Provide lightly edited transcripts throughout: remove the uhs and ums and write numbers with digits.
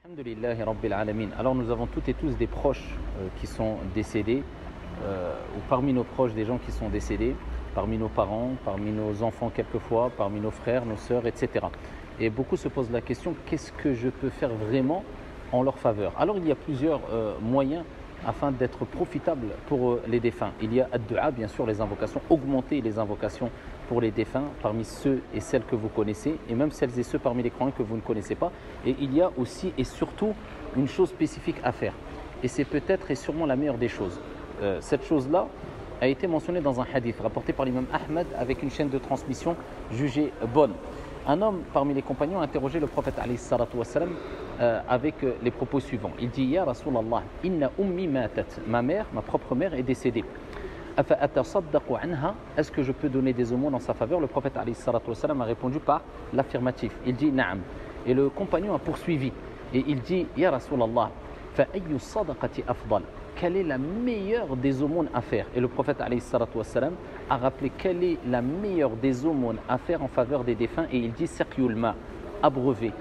Alhamdulillahi Rabbil Alamin. Alors nous avons toutes et tous des proches qui sont décédés, ou parmi nos proches des gens qui sont décédés, parmi nos parents, parmi nos enfants quelquefois, parmi nos frères, nos sœurs, etc. Et beaucoup se posent la question, qu'est-ce que je peux faire vraiment en leur faveur? Alors il y a plusieurs moyens afin d'être profitable pour les défunts. Il y a ad-du'a, bien sûr, les invocations, augmenter les invocations pour les défunts parmi ceux et celles que vous connaissez, et même celles et ceux parmi les croyants que vous ne connaissez pas. Et il y a aussi et surtout une chose spécifique à faire. Et c'est peut-être et sûrement la meilleure des choses. Cette chose-là a été mentionnée dans un hadith rapporté par l'imam Ahmed avec une chaîne de transmission jugée bonne. Un homme parmi les compagnons a interrogé le prophète alayhi salatu wassalam, avec les propos suivants. Il dit: Ya Rasulallah, inna ummi matat. Ma mère, ma propre mère est décédée. Afa atasaddaqu anha. Est-ce que je peux donner des aumônes en sa faveur? Le prophète alayhi salatu wassalam a répondu par l'affirmatif. Il dit na'am. Et le compagnon a poursuivi et il dit: Ya Rasulallah, fa ayyu sadaqati afdal. Quelle est la meilleure des aumônes à faire? Et le prophète alayhi salatu wassalam a rappelé quelle est la meilleure des aumônes à faire en faveur des défunts, et il dit saqyul ma, abreuver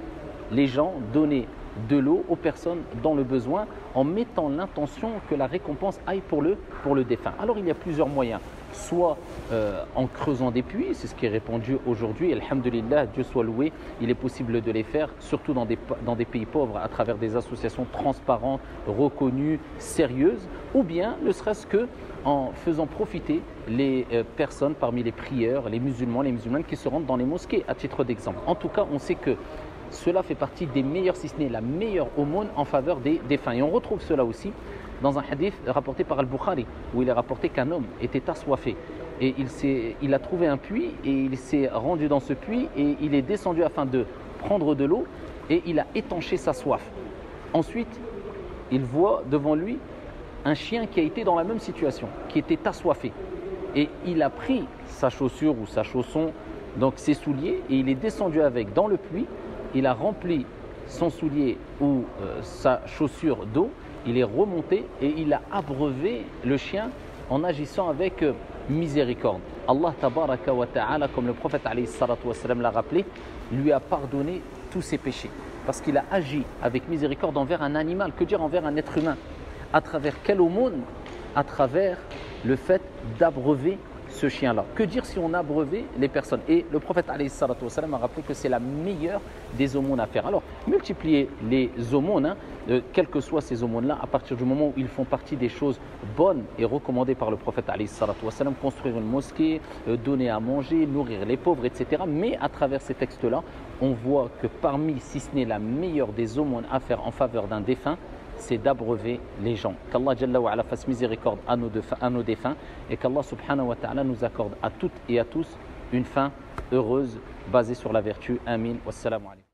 les gens, donner de l'eau aux personnes dans le besoin en mettant l'intention que la récompense aille pour le défunt. Alors il y a plusieurs moyens, soit en creusant des puits, c'est ce qui est répandu aujourd'hui, alhamdulillah, Dieu soit loué, il est possible de les faire, surtout dans des pays pauvres, à travers des associations transparentes, reconnues, sérieuses, ou bien ne serait-ce que en faisant profiter les personnes parmi les prieurs, les musulmans, les musulmanes qui se rendent dans les mosquées, à titre d'exemple. En tout cas, on sait que cela fait partie des meilleurs, si ce n'est la meilleure aumône en faveur des défunts. Et on retrouve cela aussi dans un hadith rapporté par Al-Bukhari, où il est rapporté qu'un homme était assoiffé. Et il a trouvé un puits, et il s'est rendu dans ce puits, et il est descendu afin de prendre de l'eau, et il a étanché sa soif. Ensuite, il voit devant lui un chien qui a été dans la même situation, qui était assoiffé. Et il a pris sa chaussure ou sa chausson, donc ses souliers, et il est descendu avec dans le puits. Il a rempli son soulier ou sa chaussure d'eau, il est remonté et il a abreuvé le chien en agissant avec miséricorde. Allah tabaraka wa ta'ala, comme le prophète alayhi salatu wassalam l'a rappelé, lui a pardonné tous ses péchés. Parce qu'il a agi avec miséricorde envers un animal, que dire envers un être humain. À travers quelle aumône? À travers le fait d'abreuver ce chien-là. Que dire si on a abreuvé les personnes? Et le prophète alayhi salatu wassalam a rappelé que c'est la meilleure des aumônes à faire. Alors, multiplier les aumônes, quelles que soient ces aumônes-là, à partir du moment où ils font partie des choses bonnes et recommandées par le prophète alayhi salatu wassalam, construire une mosquée, donner à manger, nourrir les pauvres, etc. Mais à travers ces textes-là, on voit que parmi, si ce n'est la meilleure des aumônes à faire en faveur d'un défunt, c'est d'abreuver les gens. Qu'Allah Jalla wa Ala fasse miséricorde à nos défunts, et qu'Allah subhanahu wa ta'ala nous accorde à toutes et à tous une fin heureuse basée sur la vertu. Amin. Wassalamu alaikum.